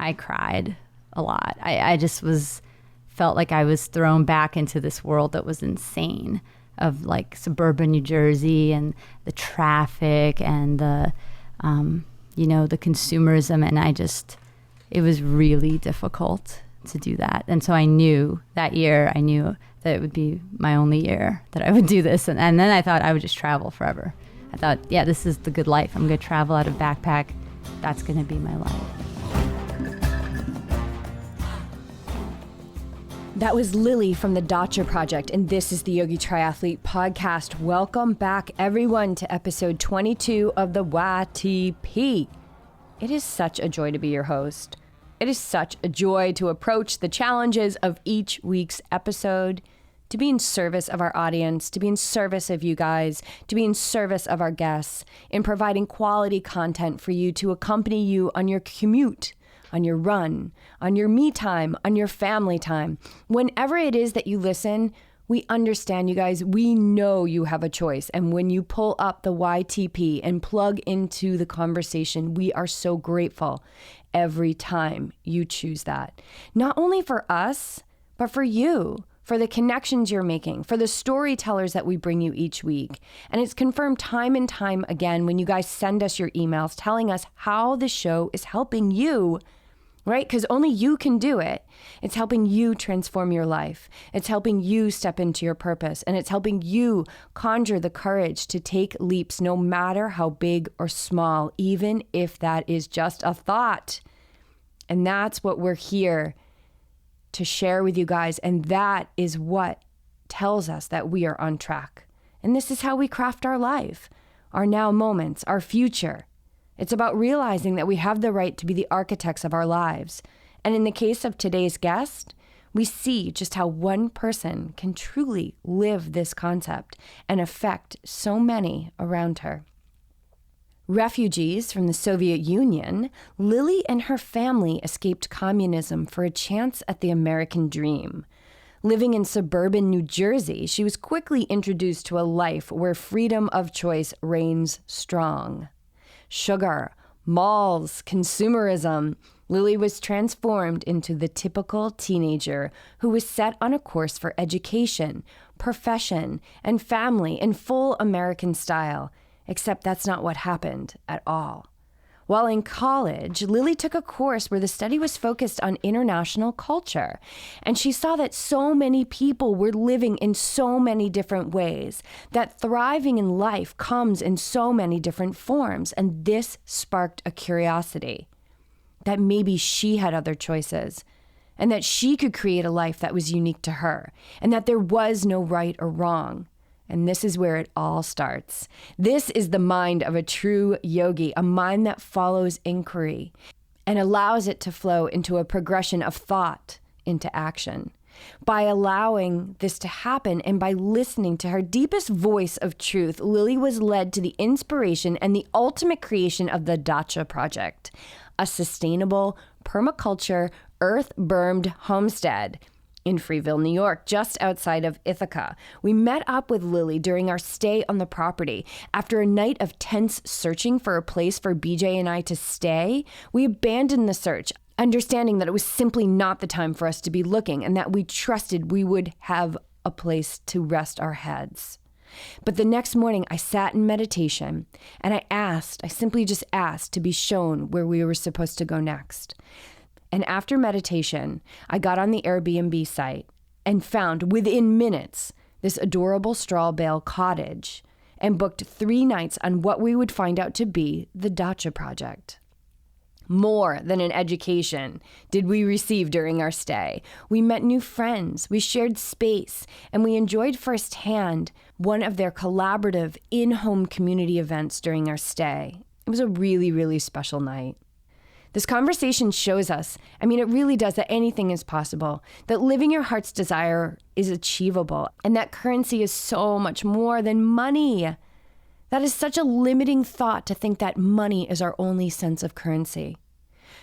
I cried a lot. I just felt like I was thrown back into this world that was insane, of like suburban New Jersey and the traffic and the consumerism. And it was really difficult to do that. And so I knew that it would be my only year that I would do this. And then I thought I would just travel forever. I thought, yeah, this is the good life. I'm going to travel out of backpack. That's going to be my life. That was Lily from the Dacha Project, and this is the Yogi Triathlete Podcast. Welcome back, everyone, to episode 22 of the YTP. It is such a joy to be your host. It is such a joy to approach the challenges of each week's episode, to be in service of our audience, to be in service of you guys, to be in service of our guests, in providing quality content for you to accompany you on your commute, on your run, on your me time, on your family time. Whenever it is that you listen, we understand, you guys. We know you have a choice. And when you pull up the YTP and plug into the conversation, we are so grateful every time you choose that. Not only for us, but for you, for the connections you're making, for the storytellers that we bring you each week. And it's confirmed time and time again when you guys send us your emails telling us how the show is helping you, right? Because only you can do it. It's helping you transform your life. It's helping you step into your purpose. And it's helping you conjure the courage to take leaps, no matter how big or small, even if that is just a thought. And that's what we're here to share with you guys. And that is what tells us that we are on track. And this is how we craft our life, our now moments, our future. It's about realizing that we have the right to be the architects of our lives. And in the case of today's guest, we see just how one person can truly live this concept and affect so many around her. Refugees from the Soviet Union, Lily and her family escaped communism for a chance at the American dream. Living in suburban New Jersey, she was quickly introduced to a life where freedom of choice reigns strong. Sugar, malls, consumerism. Lily was transformed into the typical teenager who was set on a course for education, profession, and family in full American style, except that's not what happened at all. While in college, Lily took a course where the study was focused on international culture, and she saw that so many people were living in so many different ways, that thriving in life comes in so many different forms, and this sparked a curiosity that maybe she had other choices, and that she could create a life that was unique to her, and that there was no right or wrong. And this is where it all starts. This is the mind of a true yogi, a mind that follows inquiry and allows it to flow into a progression of thought into action. By allowing this to happen and by listening to her deepest voice of truth, Lily was led to the inspiration and the ultimate creation of the Dacha Project, a sustainable permaculture, earth-bermed homestead in Freeville, New York, just outside of Ithaca. We met up with Lily during our stay on the property. After a night of tense searching for a place for BJ and I to stay, we abandoned the search, understanding that it was simply not the time for us to be looking and that we trusted we would have a place to rest our heads. But the next morning I sat in meditation and I simply just asked to be shown where we were supposed to go next. And after meditation, I got on the Airbnb site and found within minutes this adorable straw bale cottage and booked 3 nights on what we would find out to be the Dacha Project. More than an education did we receive during our stay. We met new friends, we shared space, and we enjoyed firsthand one of their collaborative in-home community events during our stay. It was a really, really special night. This conversation shows us, it really does, that anything is possible, that living your heart's desire is achievable, and that currency is so much more than money. That is such a limiting thought to think that money is our only sense of currency.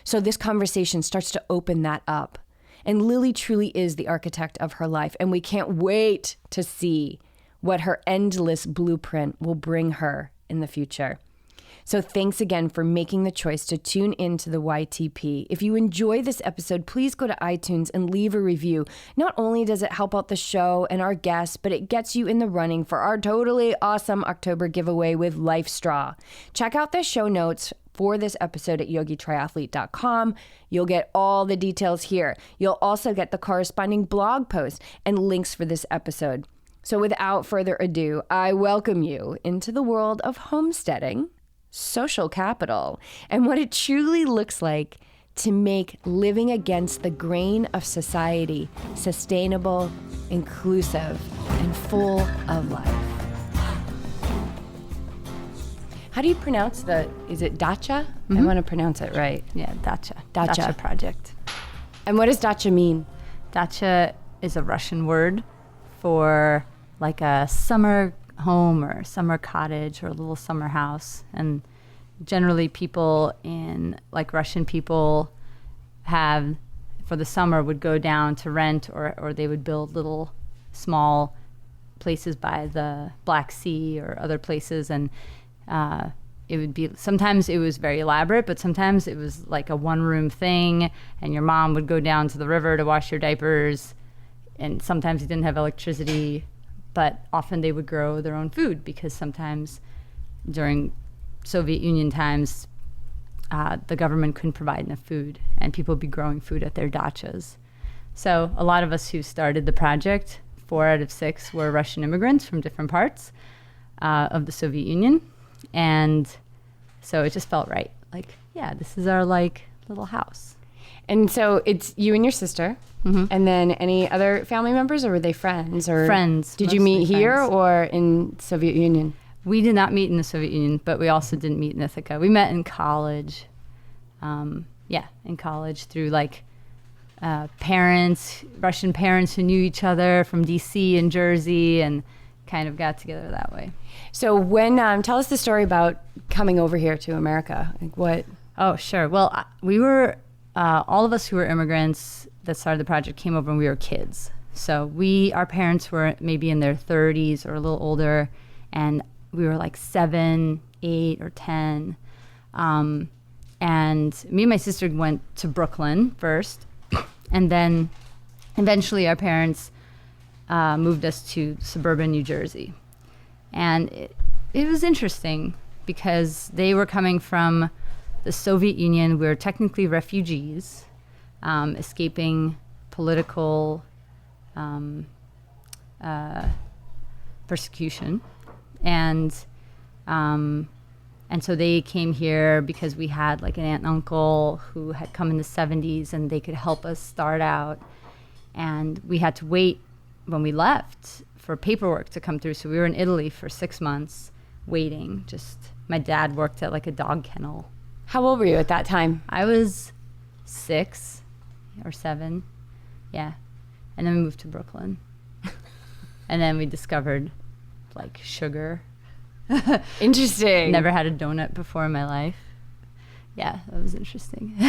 So this conversation starts to open that up. And Lily truly is the architect of her life, and we can't wait to see what her endless blueprint will bring her in the future. So thanks again for making the choice to tune into the YTP. If you enjoy this episode, please go to iTunes and leave a review. Not only does it help out the show and our guests, but it gets you in the running for our totally awesome October giveaway with Life Straw. Check out the show notes for this episode at yogitriathlete.com. You'll get all the details here. You'll also get the corresponding blog post and links for this episode. So without further ado, I welcome you into the world of homesteading, social capital, and what it truly looks like to make living against the grain of society sustainable, inclusive, and full of life. How do you pronounce is it Dacha? Mm-hmm. I want to pronounce it right. Yeah, Dacha. Dacha project. And what does Dacha mean? Dacha is a Russian word for like a summer home or summer cottage or a little summer house. And generally people like Russian people have, for the summer, would go down to rent or they would build little small places by the Black Sea or other places. And it would be, sometimes it was very elaborate, but sometimes it was like a one-room thing, and your mom would go down to the river to wash your diapers, and sometimes you didn't have electricity, but often they would grow their own food because sometimes during Soviet Union times, the government couldn't provide enough food, and people would be growing food at their dachas. So a lot of us who started the project, 4 out of 6 were Russian immigrants from different parts of the Soviet Union. And so it just felt right. Like, yeah, this is our like little house. And so it's you and your sister, mm-hmm. and then any other family members, or were they friends? Or friends. Did you meet here or in Soviet Union? We did not meet in the Soviet Union, but we also didn't meet in Ithaca. We met in college. In college through like Russian parents who knew each other from DC and Jersey, and kind of got together that way. So when, tell us the story about coming over here to America. Like what? Oh, sure. Well, we were, all of us who were immigrants that started the project came over when we were kids. So our parents were maybe in their 30s or a little older, and we were like 7, 8, or 10. And me and my sister went to Brooklyn first, and then eventually our parents moved us to suburban New Jersey. And it was interesting because they were coming from the Soviet Union. We were technically refugees, escaping political persecution. And so they came here because we had like an aunt and uncle who had come in the 70s, and they could help us start out. And we had to wait when we left for paperwork to come through. So we were in Italy for 6 months waiting. My dad worked at like a dog kennel. How old were you at that time? I was 6 or 7. Yeah. And then we moved to Brooklyn. And then we discovered like sugar. Interesting. Never had a donut before in my life. Yeah, that was interesting.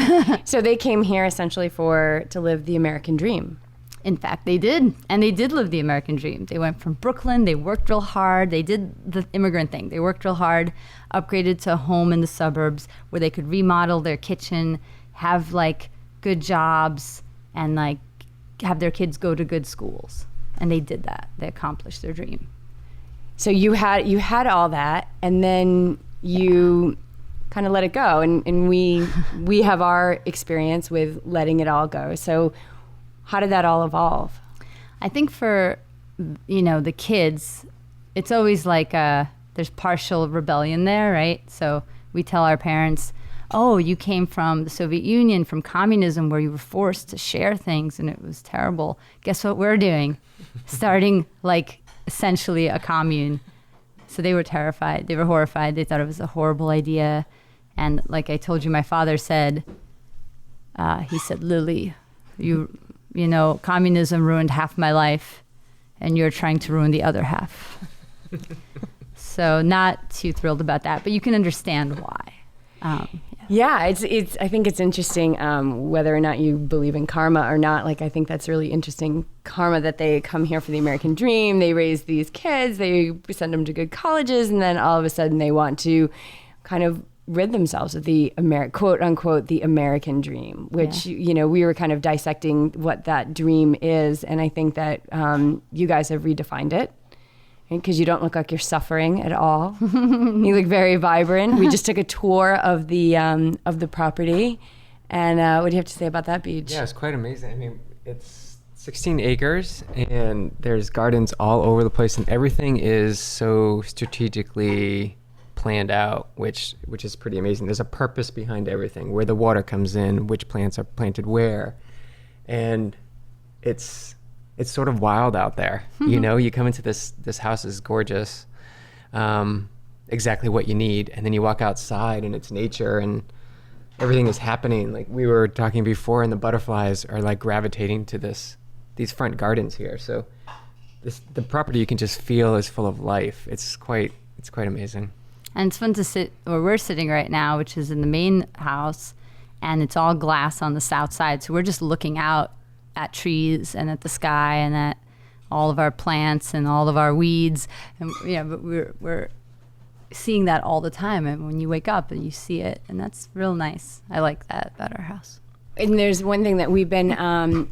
So they came here essentially to live the American dream. In fact, they did. And they did live the American dream. They went from Brooklyn. They worked real hard. They did the immigrant thing. They worked real hard, upgraded to a home in the suburbs where they could remodel their kitchen, have like good jobs, and like have their kids go to good schools. And they did that. They accomplished their dream. So you had all that, and then you kind of let it go. And we have our experience with letting it all go. So how did that all evolve? I think for, the kids, it's always like there's partial rebellion there, right? So we tell our parents, oh, you came from the Soviet Union, from communism, where you were forced to share things, and it was terrible. Guess what we're doing? Starting like essentially a commune. So they were terrified. They were horrified. They thought it was a horrible idea. And like I told you, my father said, he said, Lily, communism ruined half my life, and you're trying to ruin the other half. So not too thrilled about that, but you can understand why. Yeah, it's. I think it's interesting whether or not you believe in karma or not. Like, I think that's really interesting. Karma that they come here for the American dream. They raise these kids. They send them to good colleges, and then all of a sudden they want to kind of rid themselves of the quote unquote, the American dream, which, we were kind of dissecting what that dream is. And I think that you guys have redefined it. Because you don't look like you're suffering at all. You look very vibrant. We just took a tour of the property. And what do you have to say about that beach? Yeah, it's quite amazing. I mean, it's 16 acres and there's gardens all over the place and everything is so strategically planned out, which is pretty amazing. There's a purpose behind everything, where the water comes in, which plants are planted where. And it's sort of wild out there. You come into this house is gorgeous, exactly what you need. And then you walk outside and it's nature and everything is happening. Like we were talking before, and the butterflies are like gravitating to these front gardens here. So the property you can just feel is full of life. It's quite amazing. And it's fun to sit where we're sitting right now, which is in the main house, and it's all glass on the south side. So we're just looking out at trees and at the sky and at all of our plants and all of our weeds. And but we're seeing that all the time. And when you wake up and you see it, and that's real nice. I like that about our house. And there's one thing that we've been,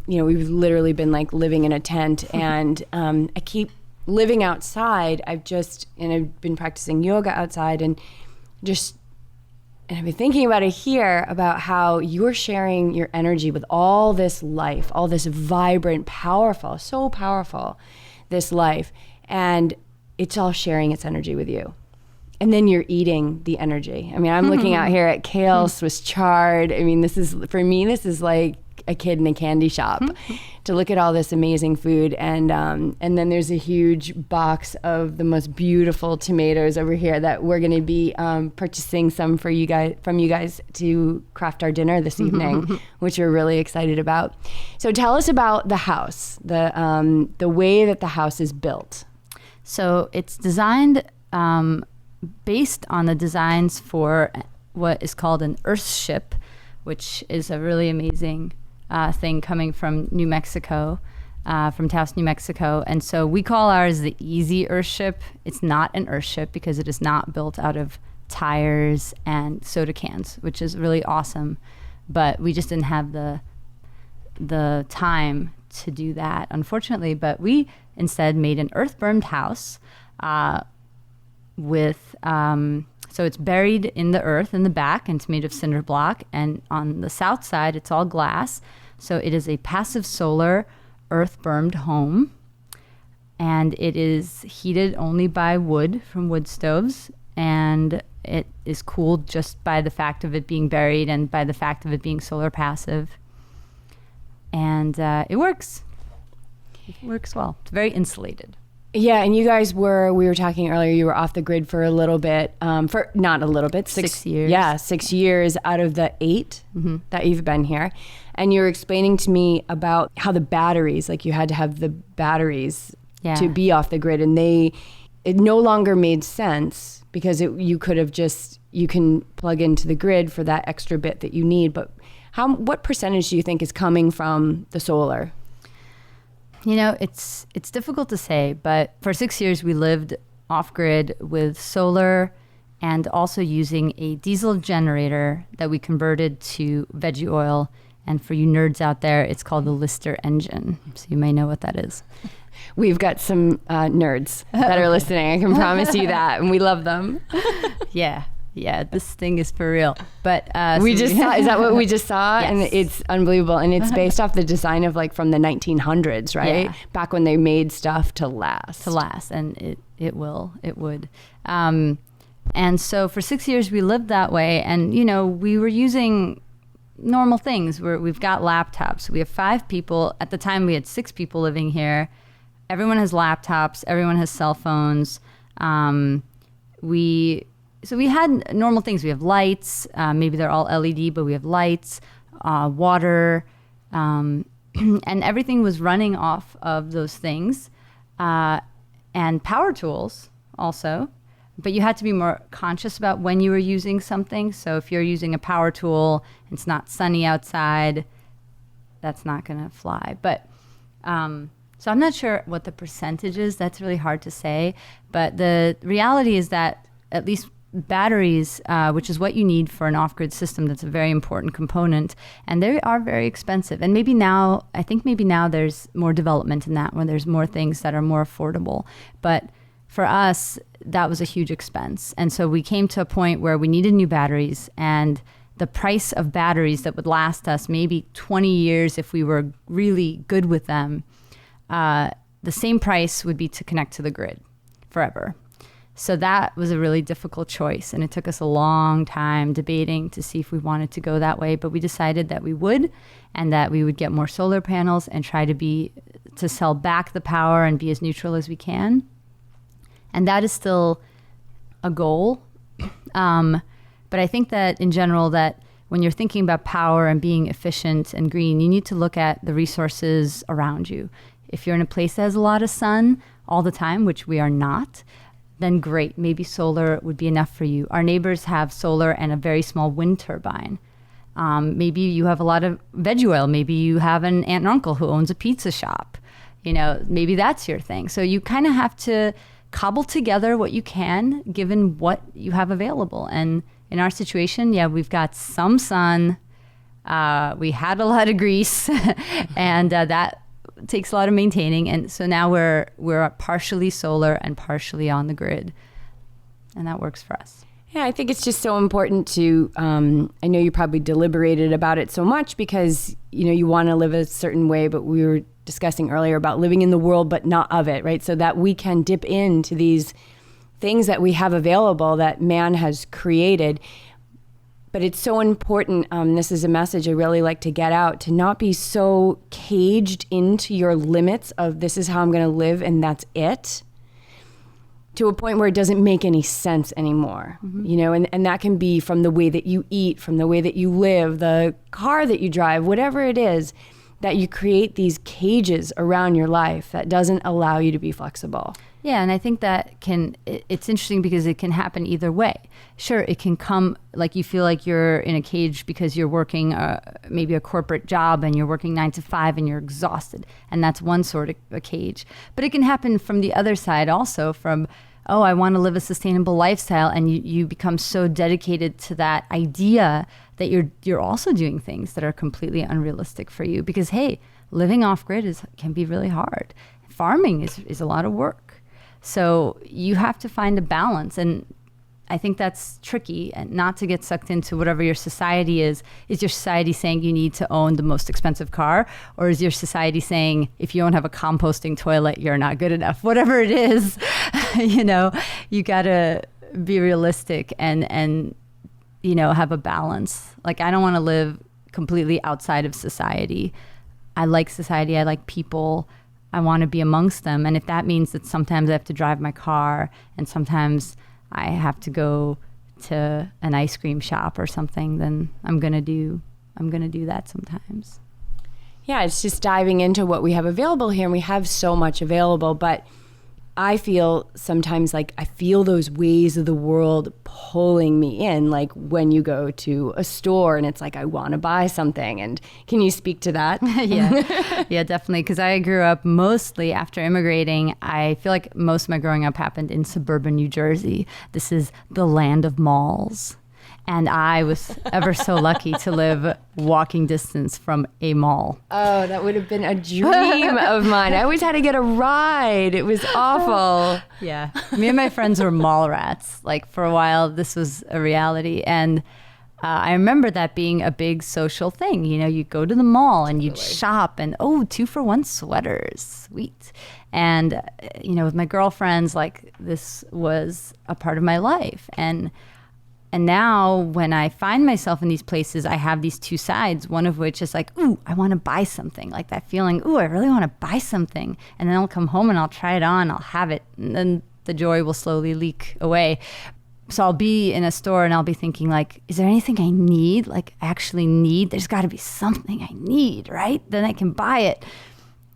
we've literally been like living in a tent, and I keep living outside. I've been practicing yoga outside, and I've been thinking about it here, about how you're sharing your energy with all this life, all this vibrant, powerful, so powerful, this life, and it's all sharing its energy with you. And then you're eating the energy. I mean, I'm looking out here at kale, Swiss chard. I mean, this is like a kid in a candy shop to look at all this amazing food. And then there's a huge box of the most beautiful tomatoes over here that we're going to be purchasing some from you guys to craft our dinner this evening, which we're really excited about. So tell us about the house, the way that the house is built. So it's designed based on the designs for what is called an earthship, which is a really amazing thing coming from New Mexico, from Taos, New Mexico. And so we call ours the easy earthship. It's not an earthship because it is not built out of tires and soda cans, which is really awesome. But we just didn't have the time to do that, unfortunately. But we instead made an earth-bermed house so it's buried in the earth in the back, and it's made of cinder block. And on the south side, it's all glass. So it is a passive solar earth-bermed home. And it is heated only by wood from wood stoves. And it is cooled just by the fact of it being buried and by the fact of it being solar passive. And it works. It works well. It's very insulated. Yeah, and you guys we were talking earlier, you were off the grid for a little bit, for not a little bit, 6 years. Yeah, 6 years out of the 8 that you've been here. And you were explaining to me about how the batteries, like you had to have the batteries to be off the grid, and it no longer made sense because you can plug into the grid for that extra bit that you need. But what percentage do you think is coming from the solar? It's difficult to say, but for 6 years we lived off-grid with solar and also using a diesel generator that we converted to veggie oil. And for you nerds out there, it's called the Lister engine. So you may know what that is. We've got some nerds that are listening. I can promise you that. And we love them. Yeah, this thing is for real. But is that what we just saw? Yes. And it's unbelievable. And it's based off the design of from the 1900s, right? Yeah. Back when they made stuff to last. And it would. And so for 6 years we lived that way. And, we were using normal things. We've got laptops. We have 5 people. At the time we had 6 people living here. Everyone has laptops. Everyone has cell phones. So we had normal things. We have lights. Maybe they're all LED, but we have lights, water, and everything was running off of those things, and power tools also. But you had to be more conscious about when you were using something. So if you're using a power tool and it's not sunny outside, that's not going to fly. But so I'm not sure what the percentage is. That's really hard to say. But the reality is that at least batteries, which is what you need for an off-grid system, that's a very important component, and they are very expensive. And maybe now, I think maybe now there's more development in that, where there's more things that are more affordable. But for us, that was a huge expense. And so we came to a point where we needed new batteries, and the price of batteries that would last us maybe 20 years if we were really good with them, the same price would be to connect to the grid forever. So that was a really difficult choice, and it took us a long time debating to see if we wanted to go that way, but we decided that we would, and that we would get more solar panels and try to sell back the power and be as neutral as we can. And that is still a goal. But I think that in general, that when you're thinking about power and being efficient and green, you need to look at the resources around you. If you're in a place that has a lot of sun all the time, which we are not, then great, maybe solar would be enough for you. Our neighbors have solar and a very small wind turbine. Maybe you have a lot of veg oil. Maybe you have an aunt and uncle who owns a pizza shop. Maybe that's your thing. So you kind of have to cobble together what you can, given what you have available. And in our situation, we've got some sun. We had a lot of grease, and that takes a lot of maintaining. And so now we're partially solar and partially on the grid, and that works for us. Yeah, I think it's just so important to, I know you probably deliberated about it so much because, you want to live a certain way, but we were discussing earlier about living in the world, but not of it, right? So that we can dip into these things that we have available that man has created. But it's so important, this is a message I really like to get out, to not be so caged into your limits of this is how I'm going to live and that's it, to a point where it doesn't make any sense anymore. And that can be from the way that you eat, from the way that you live, the car that you drive, whatever it is, that you create these cages around your life that doesn't allow you to be flexible. Yeah, and I think that it's interesting because it can happen either way. Sure, it can come like you feel like you're in a cage because you're working maybe a corporate job and you're working 9 to 5 and you're exhausted. And that's one sort of a cage. But it can happen from the other side also, from, oh, I want to live a sustainable lifestyle. And you become so dedicated to that idea that you're also doing things that are completely unrealistic for you. Because, hey, living off-grid can be really hard. Farming is a lot of work. So you have to find a balance, and I think that's tricky, and not to get sucked into whatever your society is. Is your society saying you need to own the most expensive car? Or is your society saying if you don't have a composting toilet, you're not good enough? Whatever it is, you got to be realistic and have a balance. Like, I don't want to live completely outside of society. I like society. I like people. I want to be amongst them. And if that means that sometimes I have to drive my car and sometimes I have to go to an ice cream shop or something, then I'm going to do that sometimes. Yeah, it's just diving into what we have available here, and we have so much available, but I feel sometimes like I feel those ways of the world pulling me in, like when you go to a store and it's like, I want to buy something. And can you speak to that? Yeah, definitely. Because I grew up mostly after immigrating. I feel like most of my growing up happened in suburban New Jersey. This is the land of malls. And I was ever so lucky to live walking distance from a mall. Oh, that would have been a dream of mine. I always had to get a ride. It was awful. Yeah. Me and my friends were mall rats. Like, for a while, this was a reality. And I remember that being a big social thing. You'd go to the mall and you'd shop and, 2-for-1 sweaters. Sweet. And, with my girlfriends, like, this was a part of my life. And now when I find myself in these places, I have these two sides, one of which is like, ooh, I want to buy something. Like that feeling, ooh, I really want to buy something. And then I'll come home and I'll try it on, I'll have it. And then the joy will slowly leak away. So I'll be in a store and I'll be thinking like, is there anything I need? Like actually need? There's got to be something I need, right? Then I can buy it.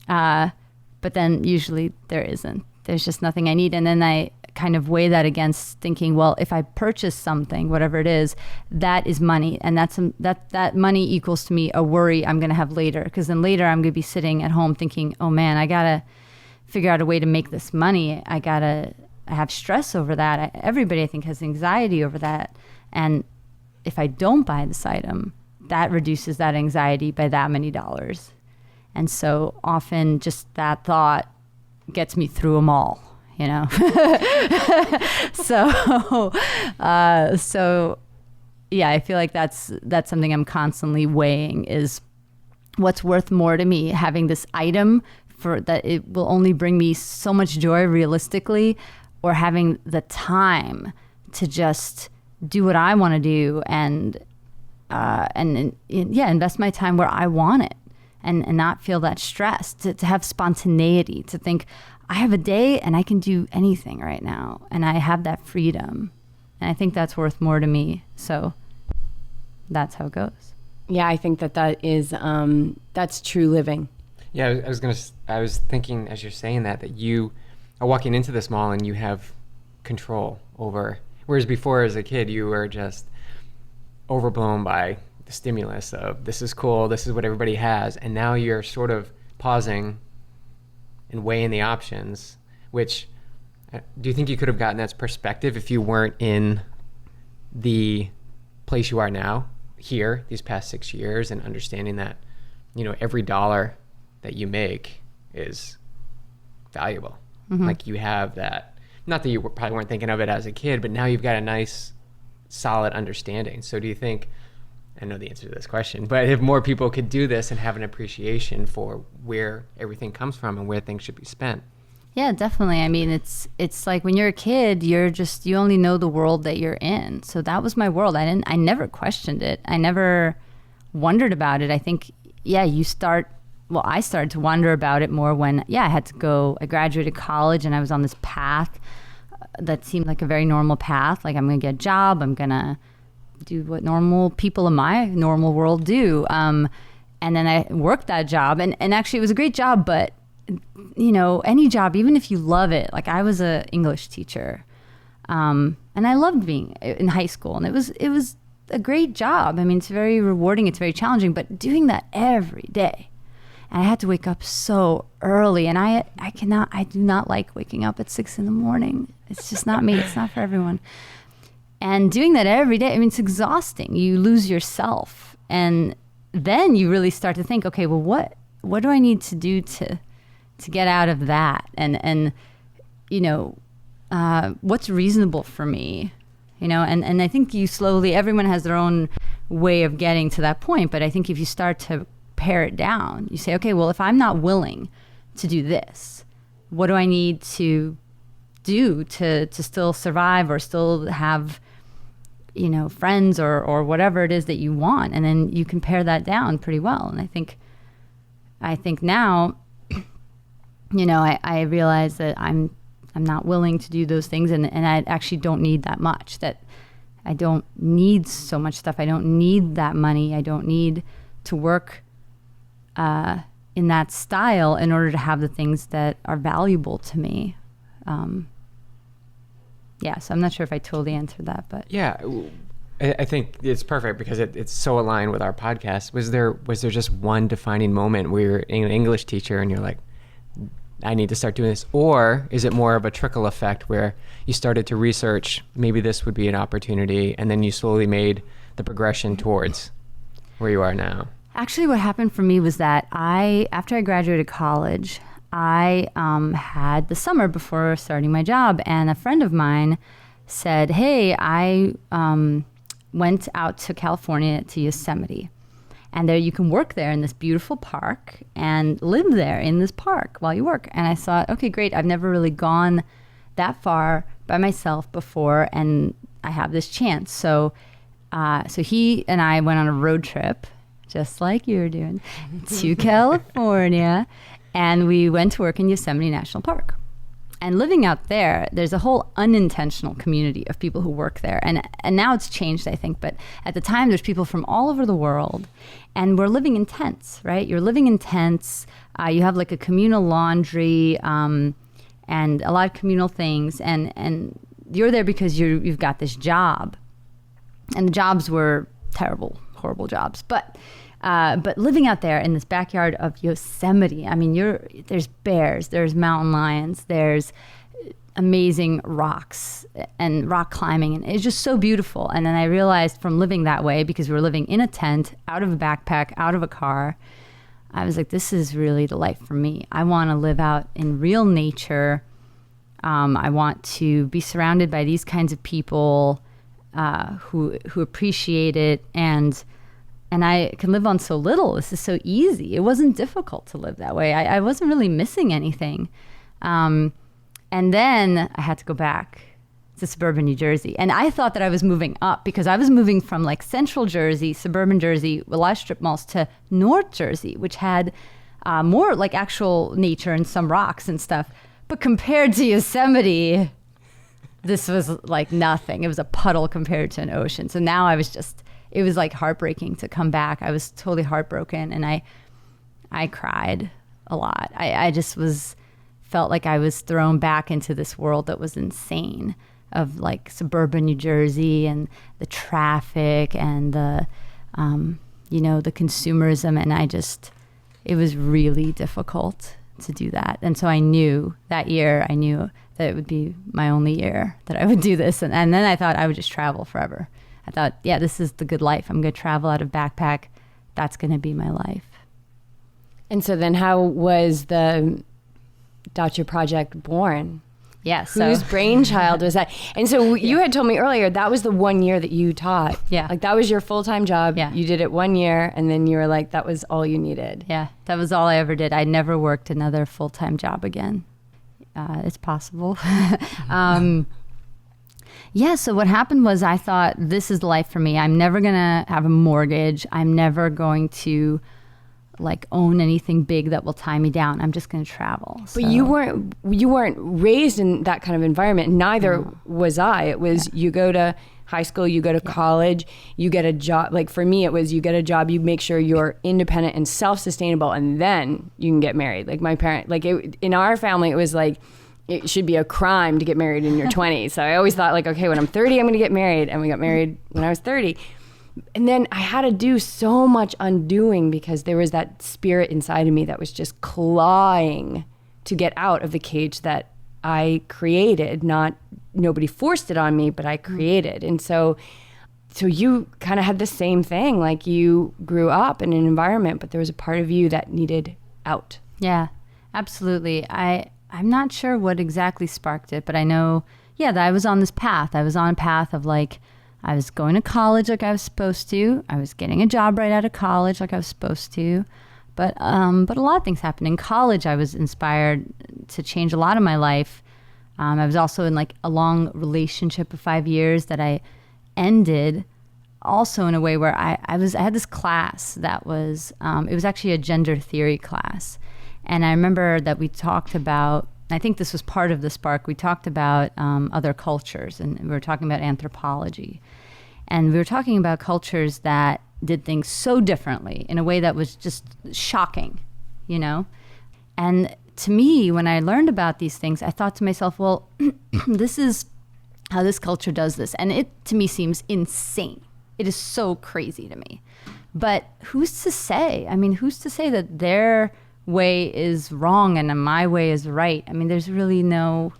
But then usually there isn't. There's just nothing I need. And then I kind of weigh that against thinking, well, if I purchase something, whatever it is, that is money. And that money equals to me a worry I'm going to have later. Because then later I'm going to be sitting at home thinking, oh man, I got to figure out a way to make this money. I got to I have stress over that. Everybody, I think, has anxiety over that. And if I don't buy this item, that reduces that anxiety by that many dollars. And so often just that thought gets me through them all, you know? So yeah, I feel like that's something I'm constantly weighing, is what's worth more to me, having this item for that it will only bring me so much joy realistically, or having the time to just do what I want to do and invest my time where I want it, and not feel that stress, to have spontaneity, to think I have a day and I can do anything right now, and I have that freedom. And I think that's worth more to me. So that's how it goes. Yeah, I think that is, that's true living. Yeah, I was thinking as you're saying that you are walking into this mall and you have control over, whereas before as a kid, you were just overblown by the stimulus of this is cool, this is what everybody has. And now you're sort of pausing and weighing the options, which do you think you could have gotten that perspective if you weren't in the place you are now here these past 6 years, and understanding that, you know, every dollar that you make is valuable. Mm-hmm. Like you have that, not that you probably weren't thinking of it as a kid, but now you've got a nice solid understanding. So do you think, I know the answer to this question, but if more people could do this and have an appreciation for where everything comes from and where things should be spent? Yeah, definitely. I mean, it's like when you're a kid, you only know the world that you're in. So that was my world. I never questioned it. I never wondered about it. I think, I started to wonder about it more when, I graduated college and I was on this path that seemed like a very normal path. Like, I'm going to get a job. I'm going to do what normal people in my normal world do. And then I worked that job, and actually it was a great job, but you know, any job, even if you love it, like I was an English teacher, and I loved being in high school, and it was a great job. I mean, it's very rewarding, it's very challenging, but doing that every day, and I had to wake up so early, and I do not like waking up at 6 a.m. It's just not me. It's not for everyone. And doing that every day, I mean, it's exhausting. You lose yourself, and then you really start to think, okay, well, what do I need to do to get out of that, and you know, what's reasonable for me, you know, and I think everyone has their own way of getting to that point, but I think if you start to pare it down, you say, okay, well, if I'm not willing to do this, what do I need to do to still survive or still have, you know, friends or whatever it is that you want, and then you can pare that down pretty well. And I think now, you know, I realize that I'm not willing to do those things, and I actually don't need that much, that I don't need so much stuff. I don't need that money. I don't need to work in that style in order to have the things that are valuable to me. So I'm not sure if I totally answered that, but yeah, I think it's perfect because it's so aligned with our podcast. Was there just one defining moment where you're an English teacher and you're like, I need to start doing this? Or is it more of a trickle effect where you started to research, maybe this would be an opportunity, and then you slowly made the progression towards where you are now? Actually, what happened for me was that after I graduated college, I had the summer before starting my job, and a friend of mine said, hey, I went out to California, to Yosemite. And there you can work there in this beautiful park and live there in this park while you work. And I thought, okay, great. I've never really gone that far by myself before, and I have this chance. So he and I went on a road trip, just like you were doing, to California. And we went to work in Yosemite National Park. And living out there, there's a whole unintentional community of people who work there. And now it's changed, I think. But at the time, there's people from all over the world. And we're living in tents, right? You're living in tents. You have like a communal laundry and a lot of communal things. And you're there because you've got this job. And the jobs were terrible, horrible jobs. But living out there in this backyard of Yosemite, I mean, there's bears, there's mountain lions, there's amazing rocks and rock climbing, and it's just so beautiful. And then I realized from living that way, because we were living in a tent, out of a backpack, out of a car, I was like, this is really the life for me. I want to live out in real nature. I want to be surrounded by these kinds of people who appreciate it, and I can live on so little. This is so easy. It wasn't difficult to live that way. I wasn't really missing anything. And then I had to go back to suburban New Jersey. And I thought that I was moving up, because I was moving from like central Jersey, suburban Jersey, with a lot of strip malls, to North Jersey, which had more like actual nature and some rocks and stuff. But compared to Yosemite, this was like nothing. It was a puddle compared to an ocean. So now it was like heartbreaking to come back. I was totally heartbroken, and I cried a lot. I just felt like I was thrown back into this world that was insane, of like suburban New Jersey and the traffic and the consumerism. And it was really difficult to do that. And so I knew that it would be my only year that I would do this. And then I thought I would just travel forever. I thought, yeah, this is the good life. I'm going to travel out of backpack. That's going to be my life. And so then how was the Dacha project born? Yeah. Whose brainchild was that? And so you had told me earlier that was the 1 year that you taught. Yeah. Like that was your full-time job. Yeah. You did it 1 year, and then you were like, that was all you needed. Yeah. That was all I ever did. I never worked another full-time job again. It's possible. Yeah. So what happened was, I thought, this is the life for me. I'm never going to have a mortgage. I'm never going to like own anything big that will tie me down. I'm just going to travel. But you weren't raised in that kind of environment. Neither was I. It was you go to high school, you go to college, you get a job. Like for me, it was you get a job, you make sure you're independent and self-sustainable, and then you can get married. Like my parent, in our family, it was like, it should be a crime to get married in your 20s. So I always thought like, okay, when I'm 30, I'm going to get married. And we got married when I was 30. And then I had to do so much undoing, because there was that spirit inside of me that was just clawing to get out of the cage that I created. Nobody forced it on me, but I created. And so you kind of had the same thing. Like you grew up in an environment, but there was a part of you that needed out. Yeah, absolutely. I'm not sure what exactly sparked it, but I know, that I was on this path. I was on a path of like, I was going to college like I was supposed to. I was getting a job right out of college like I was supposed to. But a lot of things happened. In college, I was inspired to change a lot of my life. I was also in like a long relationship of 5 years that I ended also in a way where I had this class that was, it was actually a gender theory class. And I remember that we talked about, I think this was part of the spark, we talked about other cultures, and we were talking about anthropology. And we were talking about cultures that did things so differently in a way that was just shocking, And to me, when I learned about these things, I thought to myself, well, this is how this culture does this. And it, to me, seems insane. It is so crazy to me. But who's to say? I mean, who's to say that their way is wrong and my way is right? I mean, there's really no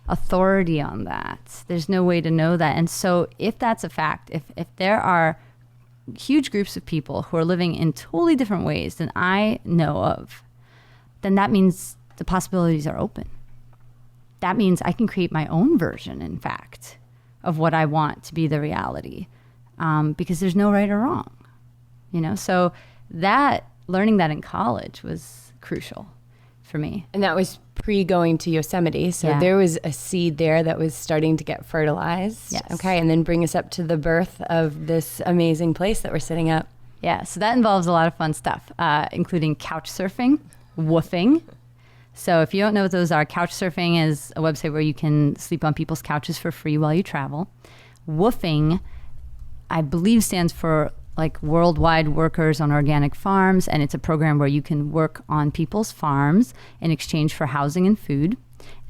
authority on that. There's no way to know that. And so if that's a fact, if there are huge groups of people who are living in totally different ways than I know of, then that means the possibilities are open. That means I can create my own version, in fact, of what I want to be the reality, because there's no right or wrong, So learning that in college was crucial for me. And that was pre-going to Yosemite. So there was a seed there that was starting to get fertilized. Yes. Okay. And then bring us up to the birth of this amazing place that we're sitting up. Yeah. So that involves a lot of fun stuff, including couch surfing, woofing. So if you don't know what those are, couch surfing is a website where you can sleep on people's couches for free while you travel. Woofing, I believe, stands for like Worldwide Workers on Organic Farms, and it's a program where you can work on people's farms in exchange for housing and food.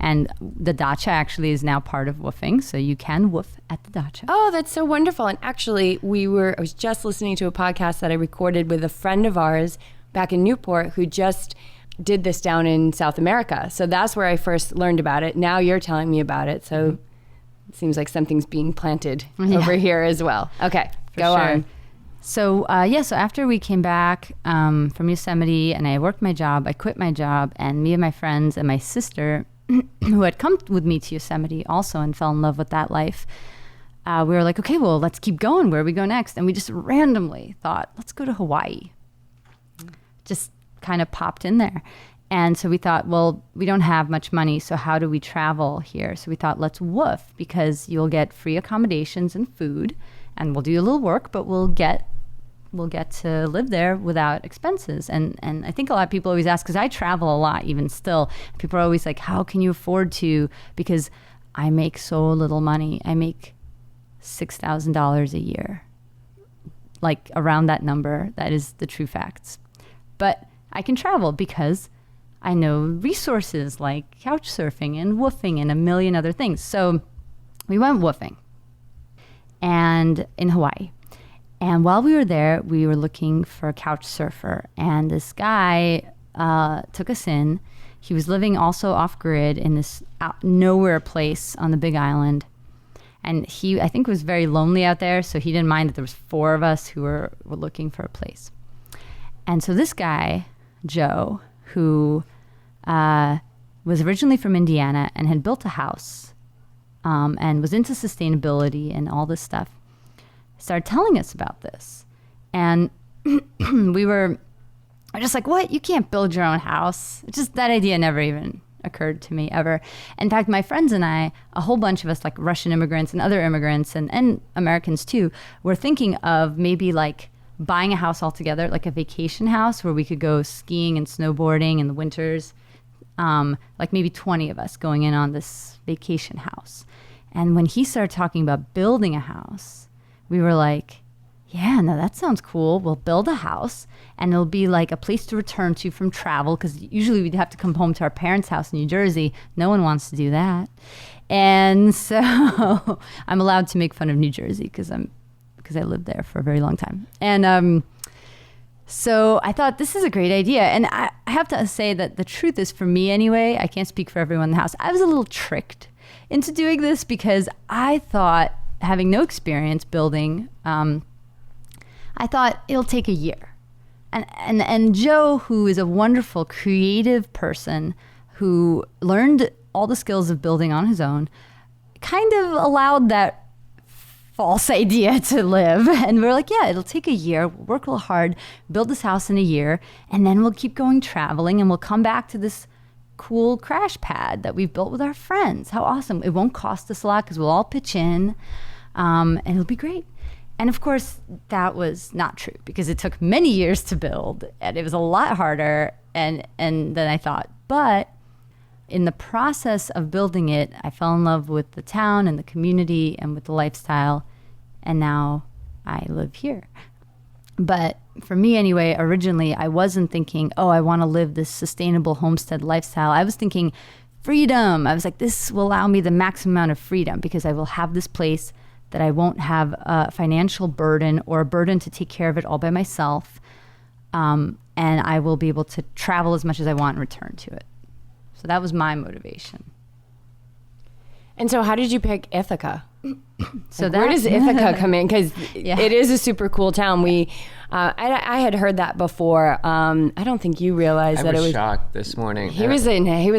And the Dacha actually is now part of woofing, so you can woof at the Dacha. Oh, that's so wonderful. And actually, I was just listening to a podcast that I recorded with a friend of ours back in Newport who just did this down in South America. So that's where I first learned about it. Now you're telling me about it. So it seems like something's being planted over here as well. Okay, go on. So, so after we came back from Yosemite and I worked my job, I quit my job, and me and my friends and my sister, who had come with me to Yosemite also and fell in love with that life, we were like, okay, well, let's keep going. Where do we go next? And we just randomly thought, let's go to Hawaii. Just kind of popped in there. And so we thought, well, we don't have much money, so how do we travel here? So we thought, let's woof, because you'll get free accommodations and food, and we'll do a little work, but we'll get to live there without expenses. And I think a lot of people always ask, because I travel a lot even still. People are always like, how can you afford to? Because I make so little money. I make $6,000 a year. Like around that number, that is the true facts. But I can travel because I know resources like couch surfing and woofing and a million other things. So we went woofing and in Hawaii. And while we were there, we were looking for a couch surfer. And this guy took us in. He was living also off grid in this out nowhere place on the Big Island. And he, I think, was very lonely out there. So he didn't mind that there was 4 of us who were looking for a place. And so this guy, Joe, who was originally from Indiana and had built a house and was into sustainability and all this stuff, started telling us about this. And we were just like, what? You can't build your own house. Just that idea never even occurred to me ever. In fact, my friends and I, a whole bunch of us, like Russian immigrants and other immigrants and Americans too, were thinking of maybe like buying a house altogether, like a vacation house where we could go skiing and snowboarding in the winters. Like maybe 20 of us going in on this vacation house. And when he started talking about building a house, we were like, yeah, no, that sounds cool. We'll build a house and it'll be like a place to return to from travel, because usually we'd have to come home to our parents' house in New Jersey. No one wants to do that. And so I'm allowed to make fun of New Jersey because I lived there for a very long time. And so I thought, this is a great idea. And I have to say that the truth is, for me anyway, I can't speak for everyone in the house, I was a little tricked into doing this because I thought, having no experience building, I thought it'll take a year. And Joe, who is a wonderful creative person who learned all the skills of building on his own, kind of allowed that false idea to live. And we're like, yeah, it'll take a year. We'll work real hard, build this house in a year, and then we'll keep going traveling and we'll come back to this cool crash pad that we've built with our friends. How awesome. It won't cost us a lot because we'll all pitch in, and it'll be great. And of course, that was not true because it took many years to build and it was a lot harder than I thought. But in the process of building it, I fell in love with the town and the community and with the lifestyle, and now I live here. But for me anyway, originally I wasn't thinking, oh, I want to live this sustainable homestead lifestyle. I was thinking freedom. I was like, this will allow me the maximum amount of freedom because I will have this place that I won't have a financial burden or a burden to take care of it all by myself. And I will be able to travel as much as I want and return to it. So that was my motivation. And so how did you pick Ithaca? So where does Ithaca come in? Because it is a super cool town. I had heard that before. I don't think you realized that it was. I was shocked this morning. He was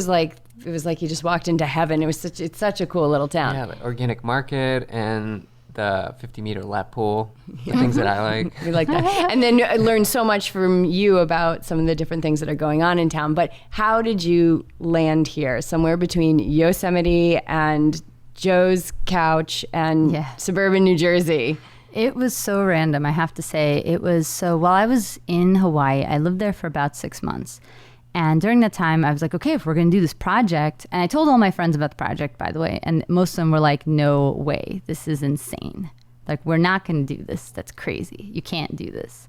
like, it was like he just walked into heaven. It's such a cool little town. Yeah, the organic market and the 50-meter lap pool, the things that I like. We like that. And then I learned so much from you about some of the different things that are going on in town. But how did you land here, somewhere between Yosemite and Joe's couch and suburban New Jersey? It was so random, I have to say. It was so, while I was in Hawaii, I lived there for about 6 months. And during that time, I was like, okay, if we're going to do this project, and I told all my friends about the project, by the way, and most of them were like, no way, this is insane. Like, we're not going to do this. That's crazy. You can't do this.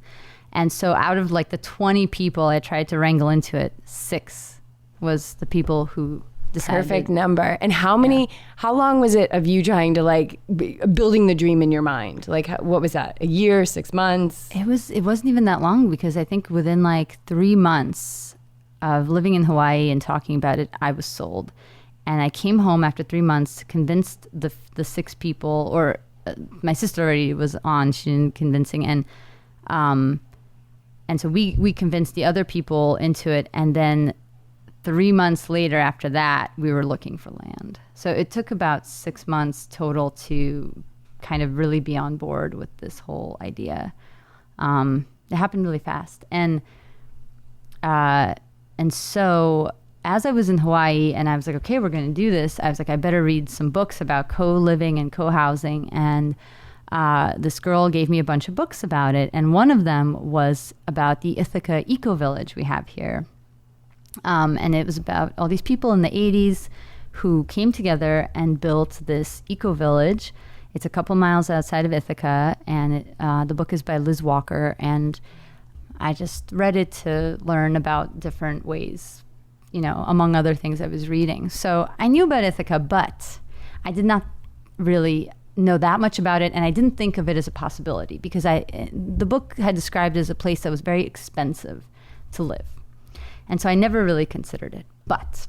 And so out of like the 20 people I tried to wrangle into it, 6 was the people who decided. Perfect number. And how long was it of you trying to like building the dream in your mind? Like, what was that? A year, 6 months? It wasn't even that long because I think within like 3 months, of living in Hawaii and talking about it, I was sold. And I came home after 3 months, convinced the 6 people, or my sister already was on, she didn't convincing. And so we convinced the other people into it. And then 3 months later after that, we were looking for land. So it took about 6 months total to kind of really be on board with this whole idea. It happened really fast. And so as I was in Hawaii and I was like, okay, we're going to do this, I was like, I better read some books about co-living and co-housing. And this girl gave me a bunch of books about it. And one of them was about the Ithaca eco-village we have here. And it was about all these people in the 80s who came together and built this eco-village. It's a couple miles outside of Ithaca, and the book is by Liz Walker. And I just read it to learn about different ways, among other things I was reading. So I knew about Ithaca, but I did not really know that much about it, and I didn't think of it as a possibility because the book had described it as a place that was very expensive to live. And so I never really considered it. But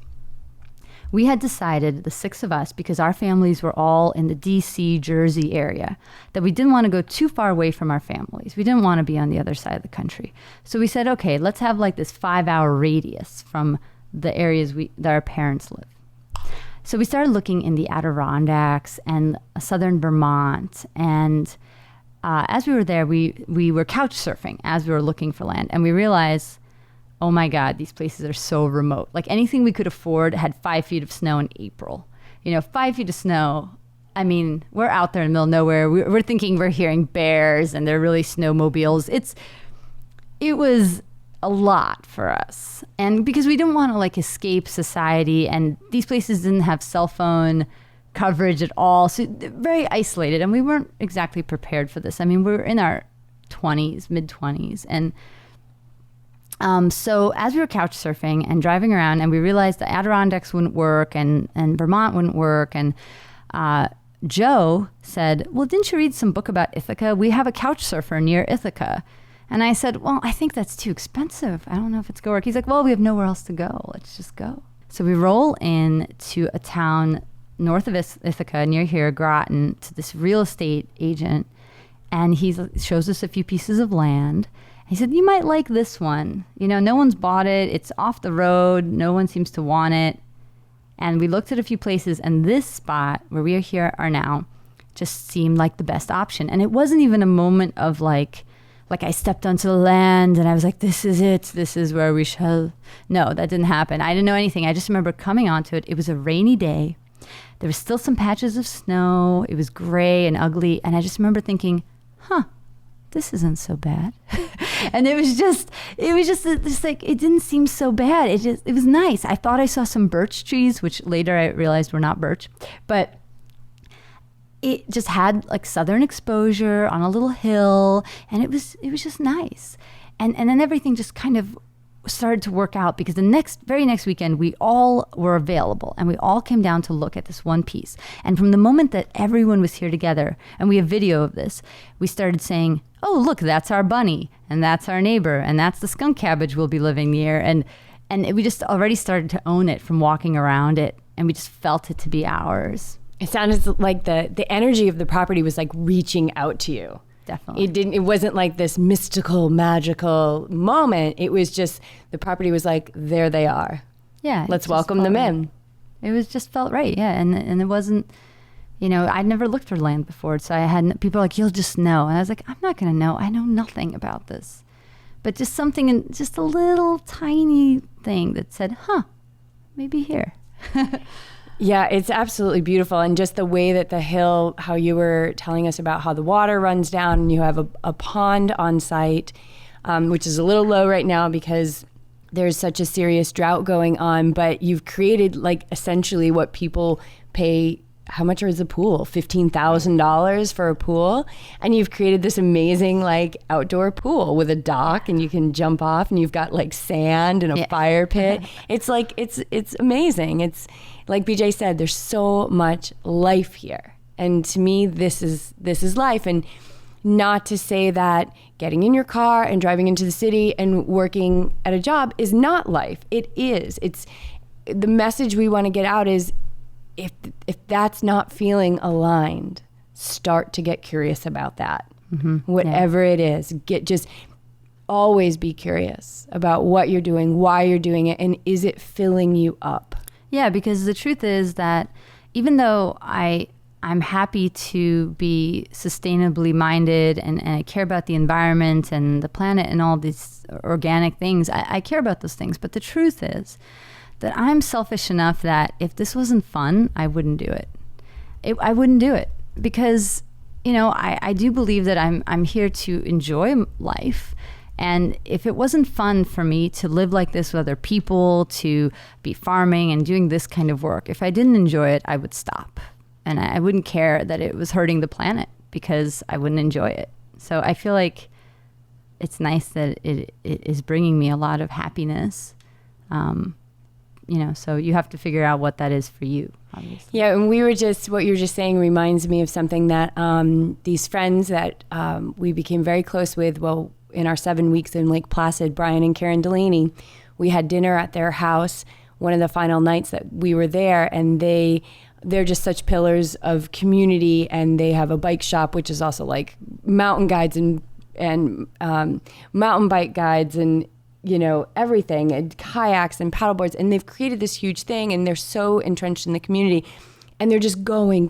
we had decided, the 6 of us, because our families were all in the DC, Jersey area, that we didn't want to go too far away from our families. We didn't want to be on the other side of the country. So we said, okay, let's have like this 5-hour radius from the areas that our parents live. So we started looking in the Adirondacks and southern Vermont. And as we were there, we were couch surfing as we were looking for land. And we realized, oh my God, these places are so remote. Like anything we could afford had 5 feet of snow in April. 5 feet of snow. I mean, we're out there in the middle of nowhere. We're thinking we're hearing bears and they're really snowmobiles. It was a lot for us. And because we didn't want to like escape society, and these places didn't have cell phone coverage at all. So very isolated, and we weren't exactly prepared for this. I mean, we were in our 20s, mid-20s. And so as we were couch surfing and driving around, and we realized the Adirondacks wouldn't work and Vermont wouldn't work. And Joe said, well, didn't you read some book about Ithaca? We have a couch surfer near Ithaca. And I said, well, I think that's too expensive. I don't know if it's going to work. He's like, well, we have nowhere else to go. Let's just go. So we roll in to a town north of Ithaca, near here, Groton, to this real estate agent. And he shows us a few pieces of land. He said, you might like this one. No one's bought it. It's off the road. No one seems to want it. And we looked at a few places, and this spot where we are now just seemed like the best option. And it wasn't even a moment of like I stepped onto the land and I was like, this is it. This is where we shall. No, that didn't happen. I didn't know anything. I just remember coming onto it. It was a rainy day. There was still some patches of snow. It was gray and ugly. And I just remember thinking, this isn't so bad. And it was just like, it didn't seem so bad. It was nice. I thought I saw some birch trees, which later I realized were not birch, but it just had like southern exposure on a little hill, and it was just nice. And then everything just kind of started to work out because the very next weekend we all were available and we all came down to look at this one piece. And from the moment that everyone was here together, and we have video of this, we started saying, oh, look, that's our bunny, and that's our neighbor, and that's the skunk cabbage we'll be living near. And we just already started to own it from walking around it, and we just felt it to be ours. It sounded like the energy of the property was like reaching out to you. Definitely. It wasn't like this mystical, magical moment. It was just, the property was like, there they are. Yeah. Let's welcome them in. It was just felt right. Yeah. And it wasn't, I'd never looked for land before. So I had people like, you'll just know. And I was like, I'm not going to know. I know nothing about this. But just something, just a little tiny thing that said, maybe here. Yeah, it's absolutely beautiful. And just the way that the hill, how you were telling us about how the water runs down, and you have a pond on site, which is a little low right now because there's such a serious drought going on. But you've created like essentially what people pay. How much is a pool? $15,000 for a pool. And you've created this amazing like outdoor pool with a dock, and you can jump off, and you've got like sand and a fire pit. It's like, it's amazing. It's like BJ said, there's so much life here. And to me, this is life. And Not to say that getting in your car and driving into the city and working at a job is not life. It is. It's the message we want to get out is if that's not feeling aligned, start to get curious about that. Whatever it is, just always be curious about what you're doing, why you're doing it, and is it filling you up? Yeah, because the truth is that even though I'm happy to be sustainably minded and I care about the environment and the planet and all these organic things, I care about those things. But the truth is that I'm selfish enough that if this wasn't fun, I wouldn't do it. I wouldn't do it because, you know, I do believe that I'm here to enjoy life. And if it wasn't fun for me to live like this with other people, to be farming and doing this kind of work, if I didn't enjoy it, I would stop. And I wouldn't care that it was hurting the planet because I wouldn't enjoy it. So I feel like it's nice that it is bringing me a lot of happiness. You know, so you have to figure out what that is for you, obviously. Yeah, and what you were just saying reminds me of something that these friends that we became very close with, well, in our 7 weeks in Lake Placid, Brian and Karen Delaney, we had dinner at their house one of the final nights that we were there, and they're just such pillars of community, and they have a bike shop, which is also like mountain guides and mountain bike guides and, you know, everything, and kayaks and paddleboards, and they've created this huge thing, and they're so entrenched in the community, and they're just going.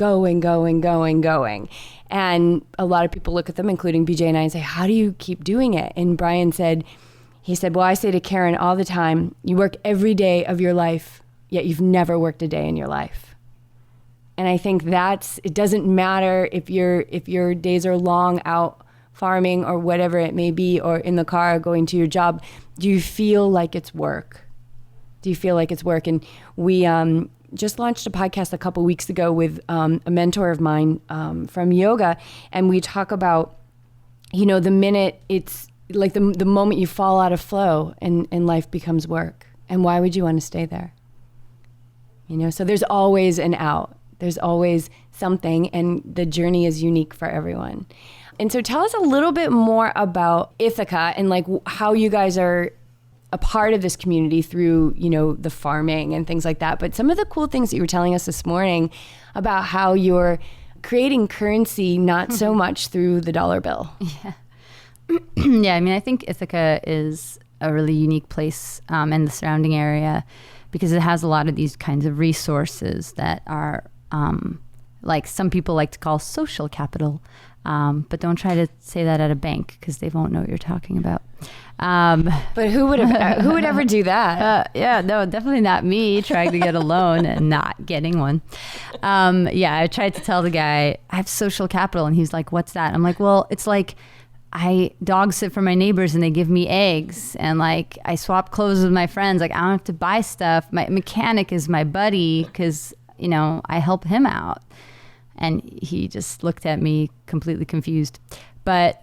And a lot of people look at them, including BJ and I, and say, how do you keep doing it? And Brian said, well, I say to Karen all the time, you work every day of your life, yet you've never worked a day in your life. And I think it doesn't matter if your days are long out farming or whatever it may be, or in the car going to your job. Do you feel like it's work? And we just launched a podcast a couple weeks ago with a mentor of mine from yoga, and we talk about, you know, the minute it's like the moment you fall out of flow and life becomes work, and why would you want to stay there? You know, so there's always an out. There's always something, and the journey is unique for everyone. And so tell us a little bit more about Ithaca and like how you guys are a part of this community through, you know, the farming and things like that. But some of the cool things that you were telling us this morning about how you're creating currency, not so much through the dollar bill. Yeah. Yeah, I mean, I think Ithaca is a really unique place in the surrounding area because it has a lot of these kinds of resources that are like some people like to call social capital. But don't try to say that at a bank because they won't know what you're talking about. But who would ever do that? Yeah, no, definitely not me trying to get a loan and not getting one. Yeah, I tried to tell the guy, I have social capital. And he's like, what's that? I'm like, well, it's like I dog sit for my neighbors and they give me eggs. And like I swap clothes with my friends. Like I don't have to buy stuff. My mechanic is my buddy because, you know, I help him out. And he just looked at me completely confused. But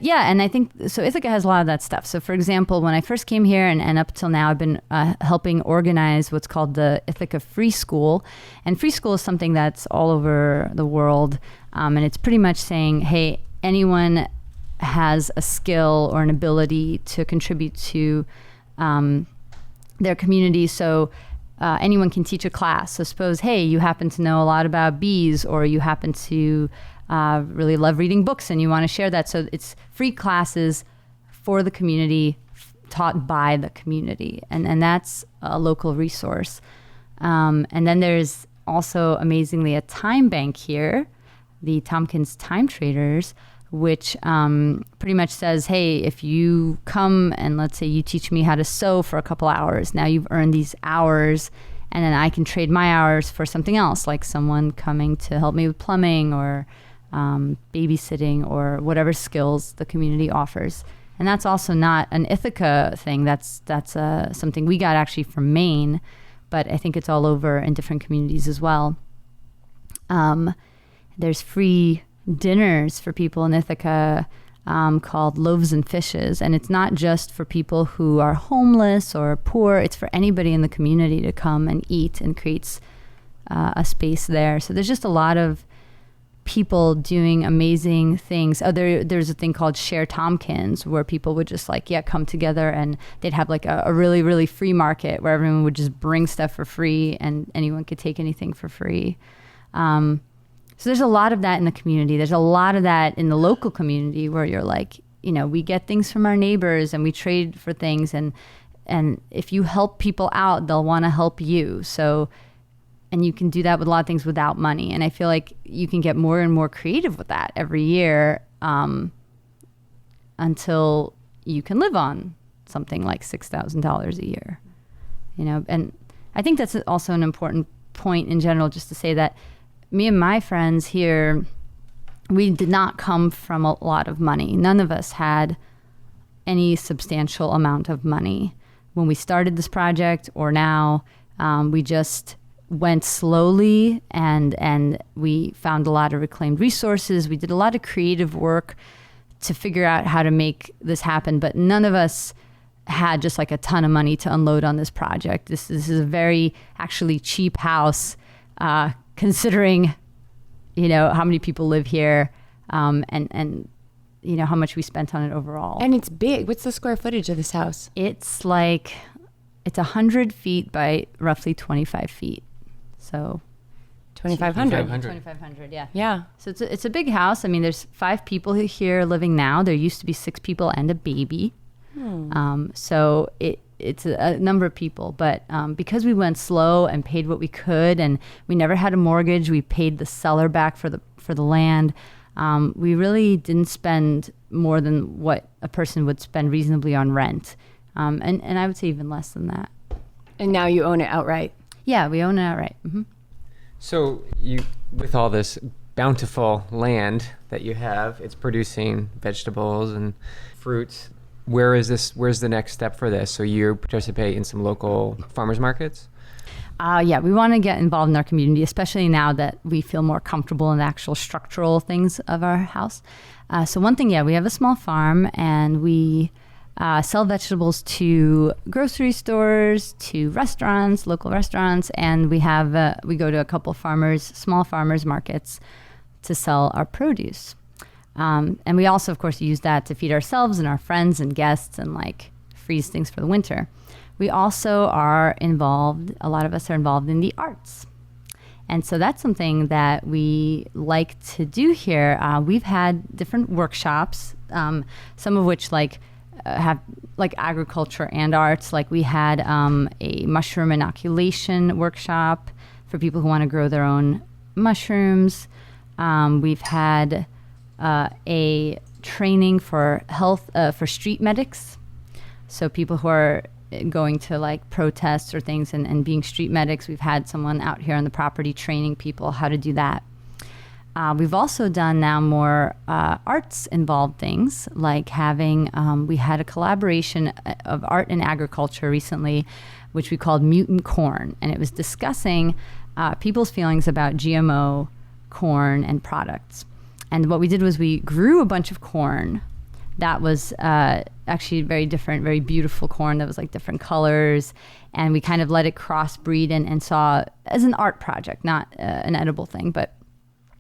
yeah, and I think, so Ithaca has a lot of that stuff. So for example, when I first came here and up till now, I've been helping organize what's called the Ithaca Free School. And free school is something that's all over the world. And it's pretty much saying, hey, anyone has a skill or an ability to contribute to their community. So anyone can teach a class. So suppose, hey, you happen to know a lot about bees, or you happen to really love reading books and you want to share that. So it's free classes for the community, taught by the community. And that's a local resource. And then there's also, amazingly, a time bank here, the Tompkins Time Traders, which pretty much says, hey, if you come and let's say you teach me how to sew for a couple hours, now you've earned these hours, and then I can trade my hours for something else, like someone coming to help me with plumbing or babysitting or whatever skills the community offers. And that's also not an Ithaca thing. That's something we got actually from Maine, but I think it's all over in different communities as well. There's free dinners for people in Ithaca called Loaves and Fishes. And it's not just for people who are homeless or poor. It's for anybody in the community to come and eat, and creates a space there. So there's just a lot of people doing amazing things. There's a thing called Share Tompkins where people would just come together, and they'd have like a really, really free market where everyone would just bring stuff for free and anyone could take anything for free. So there's a lot of that in the community. There's a lot of that in the local community where you're like, we get things from our neighbors and we trade for things. And if you help people out, they'll want to help you. And you can do that with a lot of things without money. And I feel like you can get more and more creative with that every year until you can live on something like $6,000 a year. And I think that's also an important point in general, just to say that me and my friends here, we did not come from a lot of money. None of us had any substantial amount of money when we started this project or now. We just went slowly and we found a lot of reclaimed resources. We did a lot of creative work to figure out how to make this happen, but none of us had just like a ton of money to unload on this project. This is a very actually cheap house, considering, how many people live here, and how much we spent on it overall. And it's big. What's the square footage of this house? It's 100 feet by roughly 25 feet. So 2,500. 2,500, yeah. Yeah. So it's a big house. I mean, there's 5 people here living now. There used to be 6 people and a baby. So it's a number of people, but because we went slow and paid what we could, and we never had a mortgage, we paid the seller back for the land. We really didn't spend more than what a person would spend reasonably on rent, and I would say even less than that. And now you own it outright. Yeah, we own it outright. Mm-hmm. So with all this bountiful land that you have, it's producing vegetables and fruits. Where's the next step for this? So you participate in some local farmers markets? Yeah, we want to get involved in our community, especially now that we feel more comfortable in the actual structural things of our house. So one thing, we have a small farm, and we sell vegetables to grocery stores, to restaurants, local restaurants, and we go to a couple small farmers markets to sell our produce. And we also, of course, use that to feed ourselves and our friends and guests and freeze things for the winter. We also a lot of us are involved in the arts. And so that's something that we like to do here. We've had different workshops, some of which have agriculture and arts. We had a mushroom inoculation workshop for people who want to grow their own mushrooms. We've had a training for health for street medics, so people who are going to protests or things and being street medics. We've had someone out here on the property training people how to do that. We've also done now more arts involved things, like we had a collaboration of art and agriculture recently, which we called Mutant Corn, and it was discussing people's feelings about GMO corn and products. And what we did was we grew a bunch of corn that was actually very different, very beautiful corn that was different colors. And we kind of let it crossbreed and saw as an art project, not an edible thing.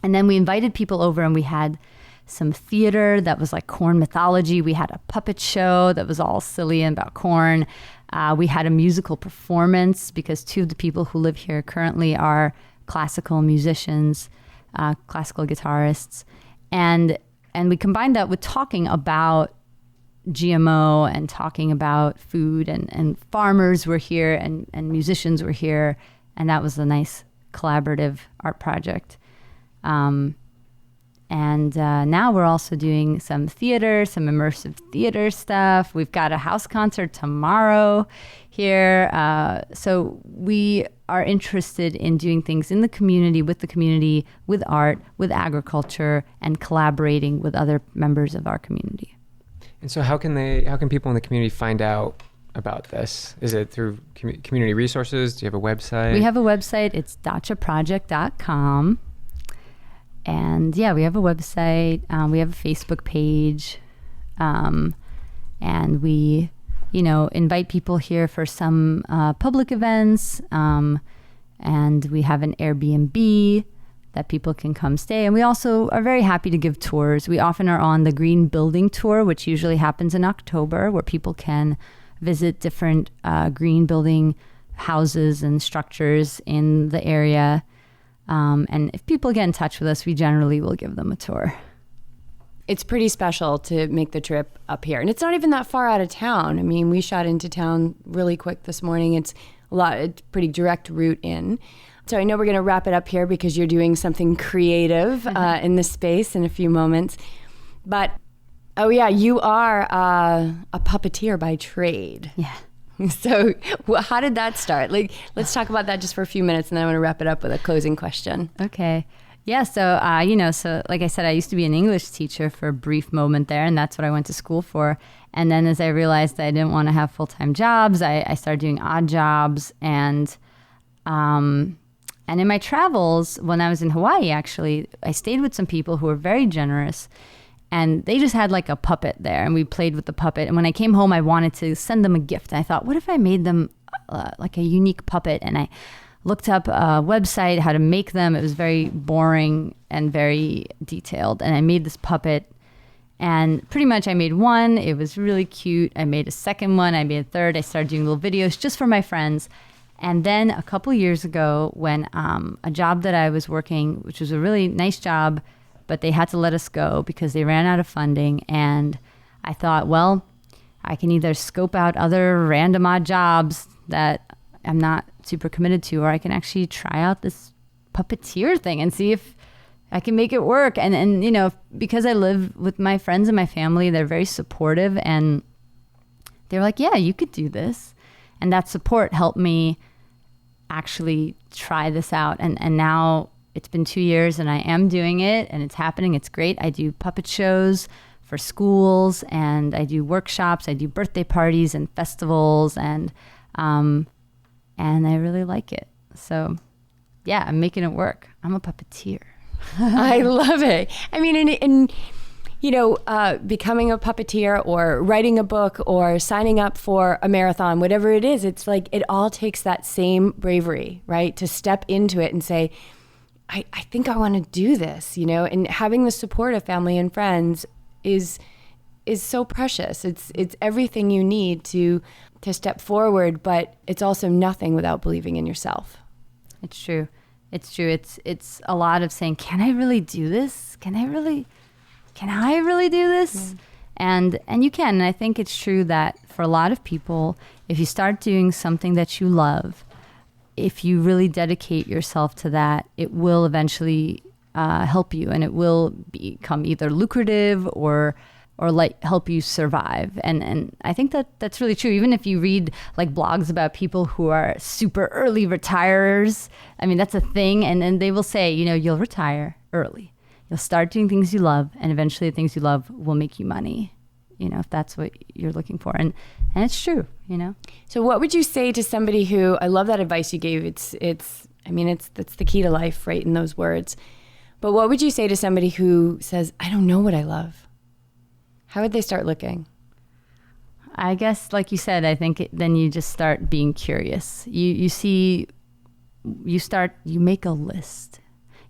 And then we invited people over, and we had some theater that was corn mythology. We had a puppet show that was all silly and about corn. We had a musical performance because 2 of the people who live here currently are classical musicians, classical guitarists. And we combined that with talking about GMO and talking about food, and farmers were here and musicians were here. And that was a nice collaborative art project. And now we're also doing some theater, some immersive theater stuff. We've got a house concert tomorrow here. So we are interested in doing things in the community, with art, with agriculture, and collaborating with other members of our community. And so how can people in the community find out about this? Is it through community resources? Do you have a website? We have a website. It's dachaproject.com. And we have a website. We have a Facebook page. And we, invite people here for some public events. And we have an Airbnb that people can come stay. And we also are very happy to give tours. We often are on the Green Building Tour, which usually happens in October, where people can visit different green building houses and structures in the area. And if people get in touch with us, we generally will give them a tour. It's pretty special to make the trip up here. And it's not even that far out of town. I mean, we shot into town really quick this morning. It's a pretty direct route in. So I know we're going to wrap it up here because you're doing something creative in this space in a few moments. But, oh yeah, you are a puppeteer by trade. Yeah. So how did that start? Like, let's talk about that just for a few minutes, and then I want to wrap it up with a closing question. Okay. Yeah, so, so like I said, I used to be an English teacher for a brief moment there, and that's what I went to school for. And then as I realized that I didn't want to have full-time jobs, I started doing odd jobs. And in my travels, when I was in Hawaii, actually, I stayed with some people who were very generous. And they just had like a puppet there, and we played with the puppet. And when I came home, I wanted to send them a gift. And I thought, what if I made them like a unique puppet? And I looked up a website, how to make them. It was very boring and very detailed. And I made this puppet. And pretty much I made one. It was really cute. I made a second one. I made a third. I started doing little videos just for my friends. And then a couple years ago, when a job that I was working, which was a really nice job, but they had to let us go because they ran out of funding. And I thought, well, I can either scope out other random odd jobs that I'm not super committed to, or I can actually try out this puppeteer thing and see if I can make it work. And because I live with my friends and my family, they're very supportive, and they're like, yeah, you could do this. And that support helped me actually try this out. And now it's been 2 years and I am doing it, and it's happening. It's great. I do puppet shows for schools, and I do workshops. I do birthday parties and festivals, and I really like it. So yeah, I'm making it work. I'm a puppeteer. I love it. I mean, becoming a puppeteer or writing a book or signing up for a marathon, whatever it is, it's like it all takes that same bravery, right? To step into it and say, I think I want to do this, and having the support of family and friends is so precious. It's everything you need to step forward, but it's also nothing without believing in yourself. It's true. It's true. It's a lot of saying, can I really do this? Can I really do this? Yeah. And you can. And I think it's true that for a lot of people, if you start doing something that you love, if you really dedicate yourself to that, it will eventually help you, and it will become either lucrative or like help you survive. And I think that's really true. Even if you read like blogs about people who are super early retirers, I mean, that's a thing. And they will say, you'll retire early. You'll start doing things you love, and eventually the things you love will make you money, if that's what you're looking for. And it's true, So what would you say to somebody who, I love that advice you gave. That's the key to life, right? In those words. But what would you say to somebody who says, I don't know what I love? How would they start looking? I guess, like you said, I think then you just start being curious. You make a list.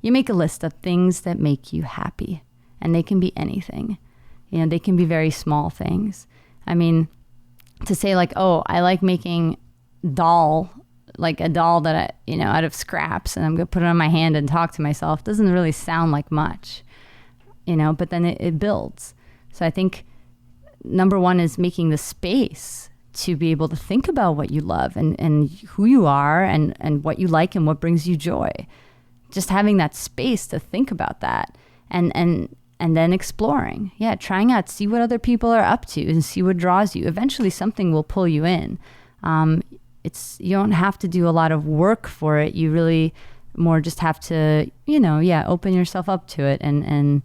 You make a list of things that make you happy, and they can be anything. They can be very small things. I mean, to say like, oh, I like making a doll that out of scraps, and I'm going to put it on my hand and talk to myself, doesn't really sound like much, but then it builds. So I think number one is making the space to be able to think about what you love and who you are and what you like and what brings you joy. Just having that space to think about that and then exploring. Yeah, trying out, see what other people are up to and see what draws you. Eventually something will pull you in. You don't have to do a lot of work for it. You really more just have to, open yourself up to it and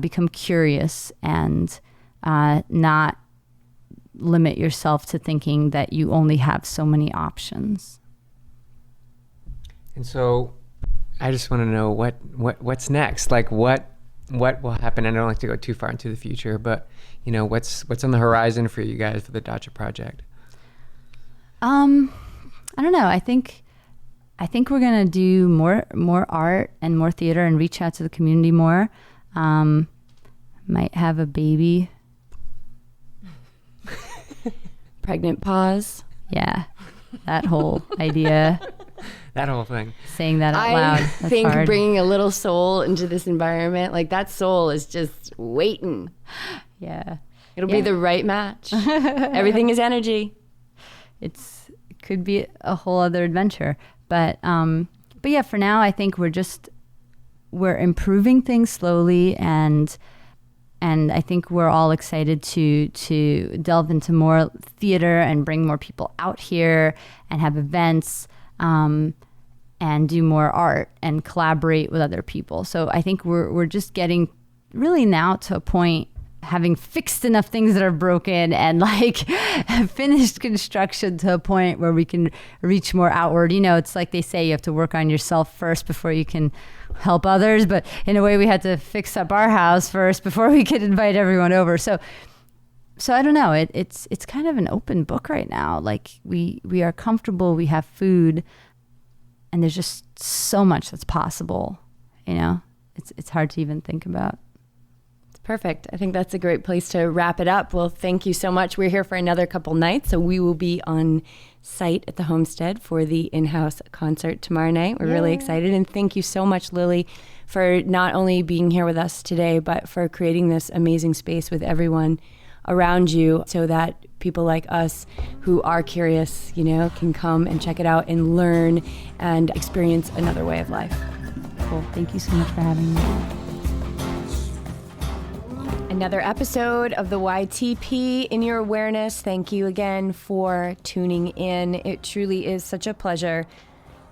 become curious and not limit yourself to thinking that you only have so many options. And so I just want to know what's next. Like what will happen? I don't like to go too far into the future, but what's on the horizon for you guys for the Dacha project? I don't know. I think I think we're gonna do more art and more theater and reach out to the community more. Might have a baby. Pregnant pause. Yeah, that whole idea. That whole thing. Saying that out loud. I That's think hard. bringing a little soul into this environment, like that soul is just waiting. Yeah. It'll be the right match. Everything is energy. It could be a whole other adventure. But yeah, for now, I think we're improving things slowly, and I think we're all excited to delve into more theater and bring more people out here and have events, and do more art and collaborate with other people. So I think we're just getting really now to a point, having fixed enough things that are broken and like finished construction to a point where we can reach more outward. You know, it's like they say you have to work on yourself first before you can help others. But in a way, we had to fix up our house first before we could invite everyone over. So I don't know. It's kind of an open book right now. Like we are comfortable. We have food, and there's just so much that's possible. You know, it's hard to even think about. Perfect. I think that's a great place to wrap it up. Well, thank you so much. We're here for another couple nights, so we will be on site at the Homestead for the in-house concert tomorrow night. We're really excited, and thank you so much, Lily, for not only being here with us today, but for creating this amazing space with everyone around you so that people like us who are curious, you know, can come and check it out and learn and experience another way of life. Cool. Thank you so much for having me. Another episode of the YTP in your awareness. Thank you again for tuning in. It truly is such a pleasure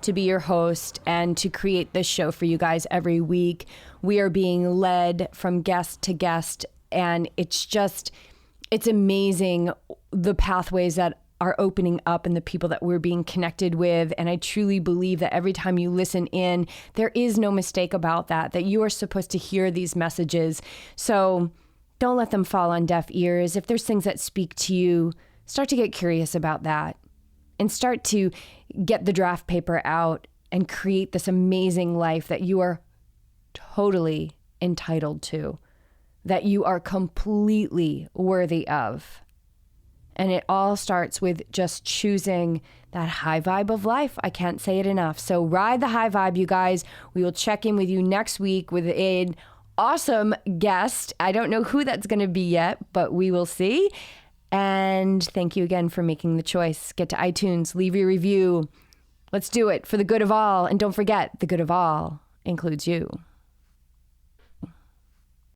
to be your host and to create this show for you guys every week. We are being led from guest to guest, and it's amazing the pathways that are opening up and the people that we're being connected with. And I truly believe that every time you listen in, there is no mistake about that you are supposed to hear these messages. So don't let them fall on deaf ears. If there's things that speak to you, start to get curious about that and start to get the draft paper out and create this amazing life that you are totally entitled to, that you are completely worthy of. And it all starts with just choosing that high vibe of life. I can't say it enough. So ride the high vibe, you guys. We will check in with you next week with an awesome guest. I don't know who that's going to be yet, but we will see. And thank you again for making the choice. Get to iTunes, leave your review. Let's do it for the good of all. And don't forget, the good of all includes you.